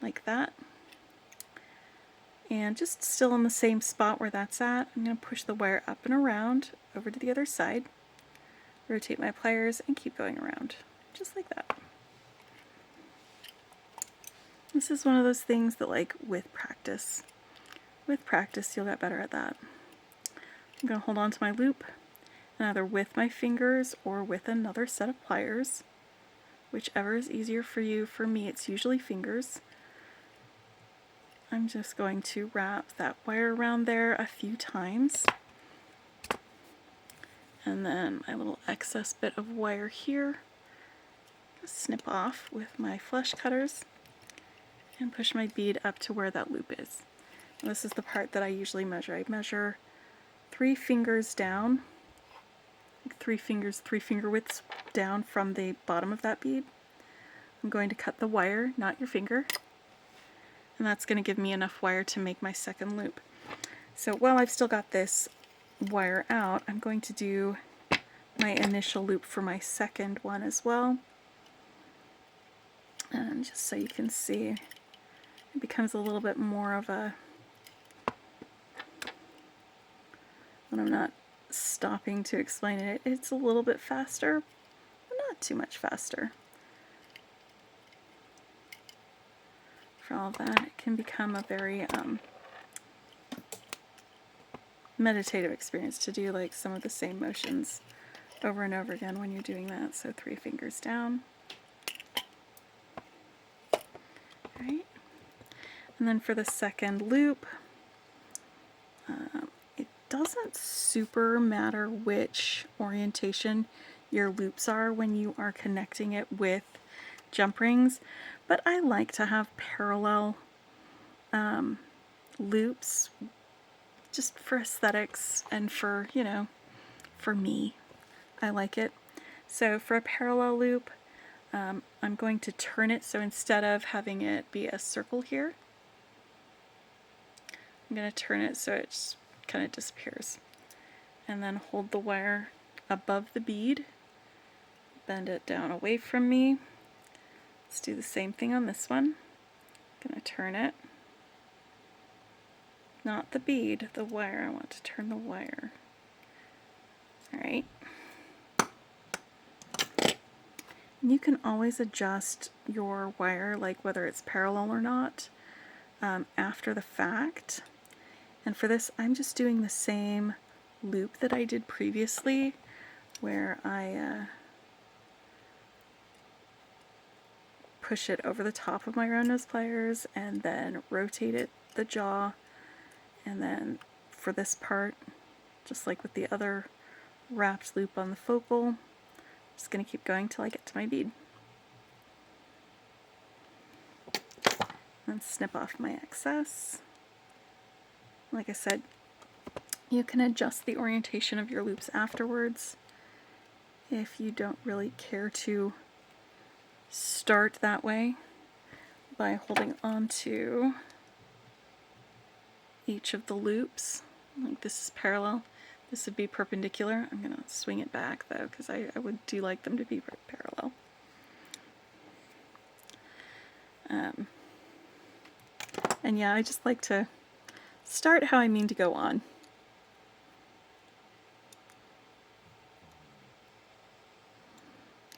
like that. And just still in the same spot where that's at, I'm going to push the wire up and around over to the other side, rotate my pliers, and keep going around, just like that. This is one of those things that, like, with practice you'll get better at that. I'm going to hold on to my loop, and either with my fingers or with another set of pliers, whichever is easier for you. For me, it's usually fingers. I'm just going to wrap that wire around there a few times. And then my little excess bit of wire here, snip off with my flesh cutters and push my bead up to where that loop is. And this is the part that I usually measure. I measure 3 fingers down, 3 finger widths down from the bottom of that bead. I'm going to cut the wire, not your finger, and that's going to give me enough wire to make my second loop. So while I've still got this wire out, I'm going to do my initial loop for my second one as well. And just so you can see, it becomes a little bit more of a, when I'm not stopping to explain it, it's a little bit faster, but not too much faster. For all of that, it can become a very meditative experience to do like some of the same motions over and over again when you're doing that. So 3 fingers down. Alright. And then for the second loop, doesn't super matter which orientation your loops are when you are connecting it with jump rings, but I like to have parallel loops just for aesthetics and for, you know, for me. I like it. So for a parallel loop, I'm going to turn it, so instead of having it be a circle here, I'm going to turn it so it just kind of disappears. And then hold the wire above the bead, bend it down away from me. Let's do the same thing on this one. I'm going to turn it. Not the bead, the wire. I want to turn the wire. Alright. You can always adjust your wire, like whether it's parallel or not, after the fact. And for this, I'm just doing the same loop that I did previously, where I push it over the top of my round nose pliers and then rotate it, the jaw, and then for this part, just like with the other wrapped loop on the focal, I'm just going to keep going till I get to my bead. Then snip off my excess. Like I said, you can adjust the orientation of your loops afterwards if you don't really care to start that way by holding on to each of the loops. Like this is parallel, this would be perpendicular. I'm going to swing it back though, because I do like them to be parallel. And yeah, I just like to start how I mean to go on.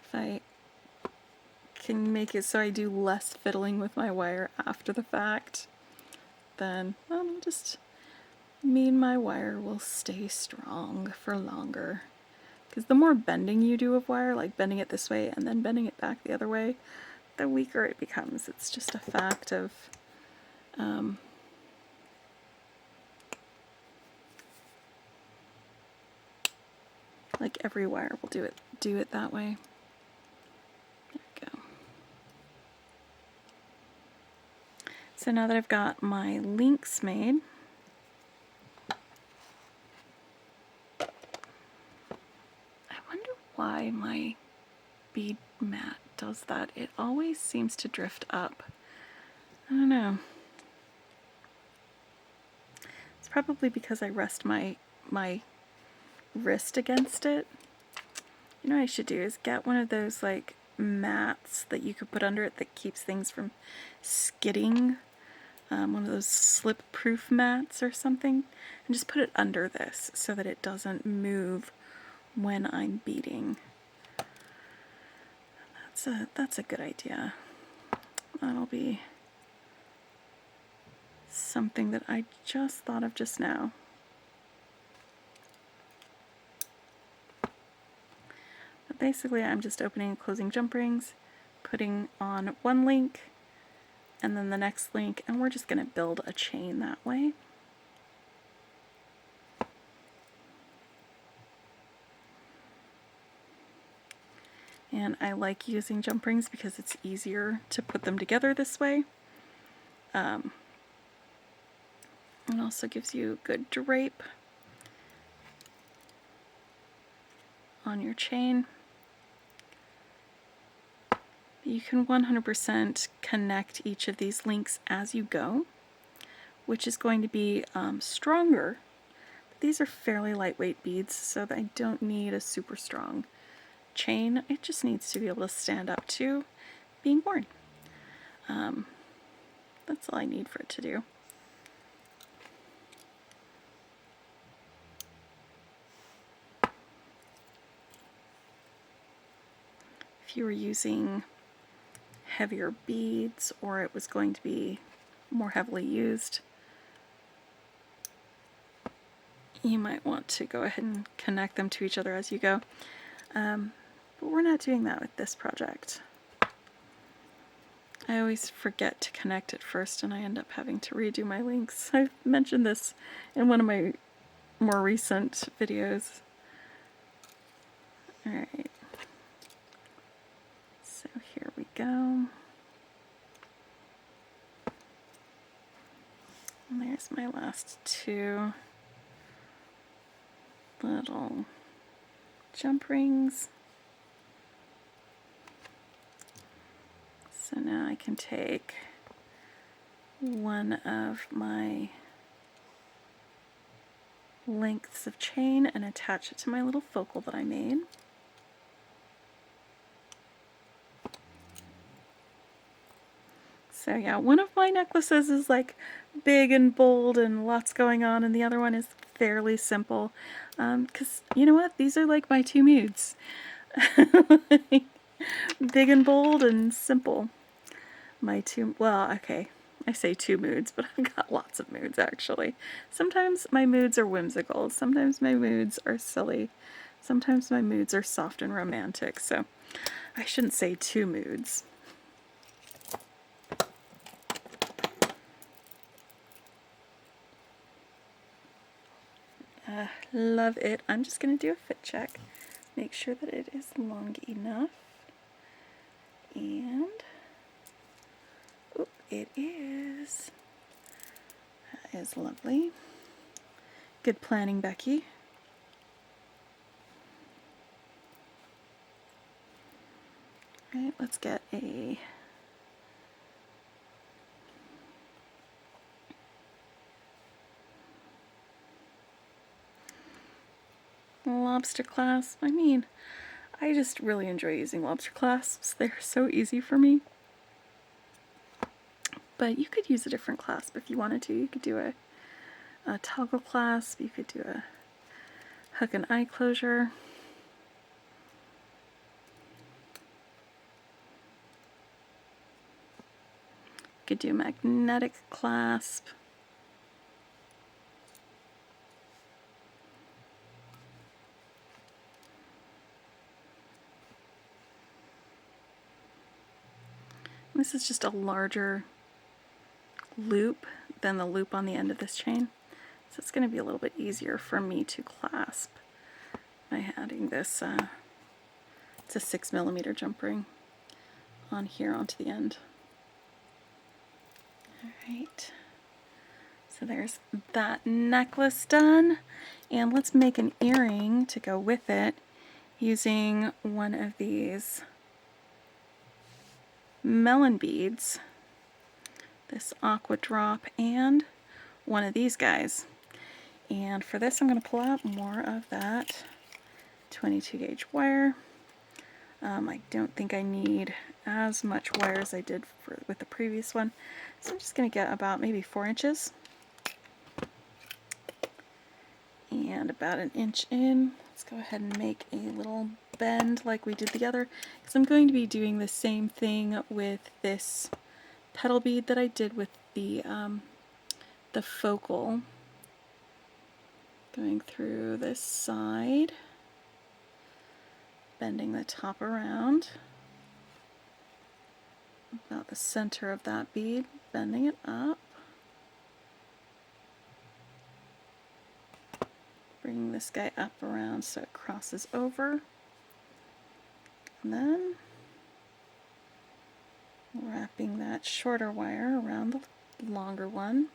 If I can make it so I do less fiddling with my wire after the fact, then I'll just mean my wire will stay strong for longer. Because the more bending you do of wire, like bending it this way and then bending it back the other way, the weaker it becomes. It's just a fact of like every wire will do it that way. There we go. So now that I've got my links made, I wonder why my bead mat does that. It always seems to drift up. I don't know. It's probably because I rest my wrist against it. You know what I should do is get one of those like mats that you could put under it that keeps things from skidding. One of those slip-proof mats or something, and just put it under this so that it doesn't move when I'm beading. That's a good idea. That'll be something that I just thought of just now. But basically I'm just opening and closing jump rings, putting on one link and then the next link, and we're just going to build a chain that way. And I like using jump rings because it's easier to put them together this way. It also gives you good drape on your chain. You can 100% connect each of these links as you go, which is going to be stronger. These are fairly lightweight beads, so that I don't need a super strong chain. It just needs to be able to stand up to being worn. That's all I need for it to do. If you were using heavier beads or it was going to be more heavily used, you might want to go ahead and connect them to each other as you go. But we're not doing that with this project. I always forget to connect it first and I end up having to redo my links. I've mentioned this in one of my more recent videos. Alright, so here we go. And there's my last two little jump rings. So now I can take one of my lengths of chain and attach it to my little focal that I made. So yeah, one of my necklaces is like big and bold and lots going on, and the other one is fairly simple. Because you know what? These are like my two moods. Big and bold and simple. My two, well, okay, I say two moods, but I've got lots of moods actually. Sometimes my moods are whimsical, sometimes my moods are silly, sometimes my moods are soft and romantic, so I shouldn't say two moods. Love it. I'm just going to do a fit check. Make sure that it is long enough. And, oh, it is. That is lovely. Good planning, Becky. All right, let's get a lobster clasp. I mean, I just really enjoy using lobster clasps. They're so easy for me. But you could use a different clasp if you wanted to. You could do a toggle clasp. You could do a hook and eye closure. You could do a magnetic clasp. This is just a larger loop than the loop on the end of this chain, so it's going to be a little bit easier for me to clasp by adding this. It's a 6mm jump ring on here onto the end. Alright, so there's that necklace done, and let's make an earring to go with it using one of these melon beads, this aqua drop, and one of these guys. And for this I'm going to pull out more of that 22 gauge wire. I don't think I need as much wire as I did with the previous one, so I'm just going to get about maybe 4 inches and about 1 inch in. Let's go ahead and make a little bend like we did the other, because I'm going to be doing the same thing with this petal bead that I did with the focal. Going through this side, bending the top around, about the center of that bead, bending it up, bringing this guy up around so it crosses over, and then wrapping that shorter wire around the longer one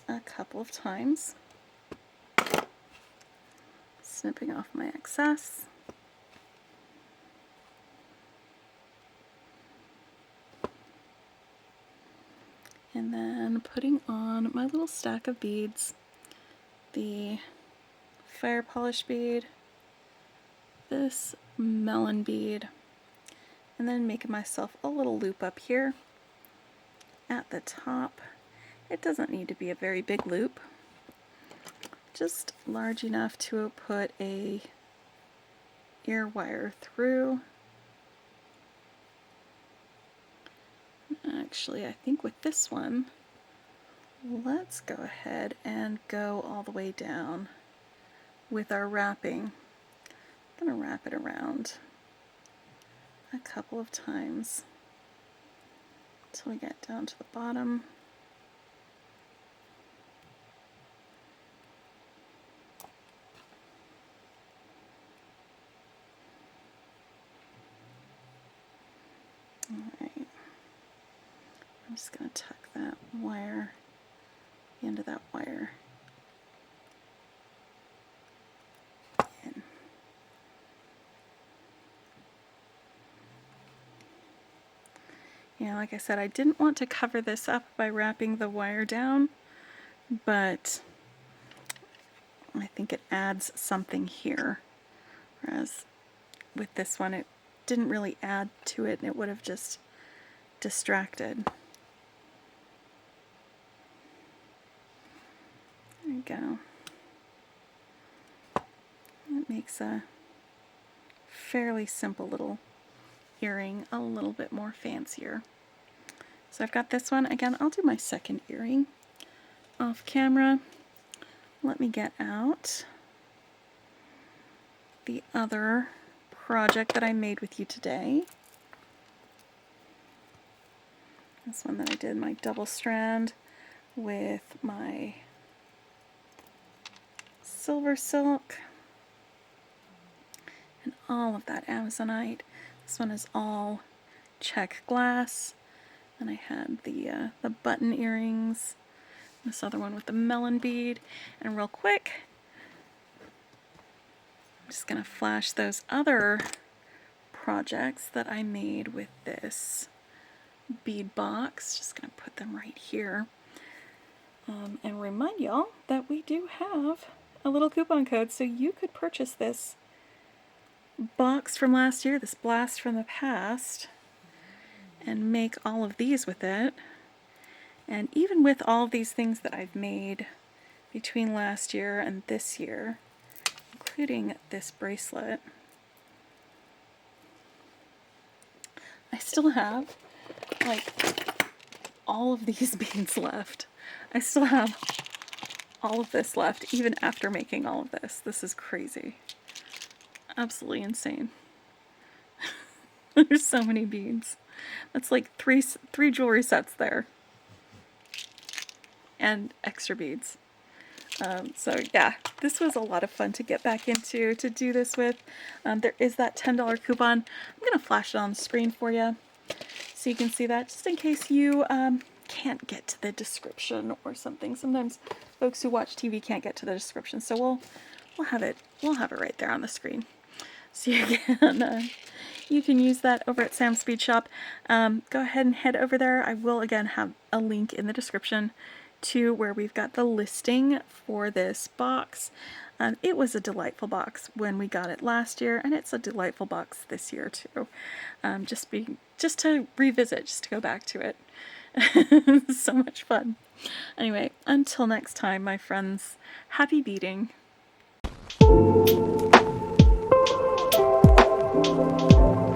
a couple of times, snipping off my excess. And then putting on my little stack of beads, the fire polish bead, this melon bead, and then making myself a little loop up here at the top. It doesn't need to be a very big loop, just large enough to put a ear wire through. Actually, I think with this one, let's go ahead and go all the way down with our wrapping. I'm going to wrap it around a couple of times until we get down to the bottom. just going to tuck that wire into that wire in. Yeah, like I said, I didn't want to cover this up by wrapping the wire down, but I think it adds something here. Whereas with this one, it didn't really add to it, and it would have just distracted. There we go. It makes a fairly simple little earring a little bit more fancier. So I've got this one. Again, I'll do my second earring off camera. Let me get out the other project that I made with you today. This one that I did, my double strand with my silver silk and all of that Amazonite. This one is all check glass, and I had the button earrings, this other one with the melon bead, and real quick, I'm just going to flash those other projects that I made with this bead box. Just going to put them right here, and remind y'all that we do have a little coupon code, so you could purchase this box from last year, this blast from the past, and make all of these with it. And even with all of these things that I've made between last year and this year, including this bracelet, I still have like all of these beads left. I still have all of this left even after making all of this. This is crazy. Absolutely insane. There's so many beads. That's like three jewelry sets there. And extra beads. So yeah, this was a lot of fun to get back into, to do this with. There is that $10 coupon. I'm going to flash it on the screen for you so you can see that, just in case you can't get to the description or something. Sometimes folks who watch TV can't get to the description, so we'll have it right there on the screen. So you can use that over at Sam's Bead Shop. Go ahead and head over there. I will again have a link in the description to where we've got the listing for this box. It was a delightful box when we got it last year, and it's a delightful box this year too. Just to revisit, just to go back to it. So much fun. Anyway, until next time, my friends, happy beading. Thank you.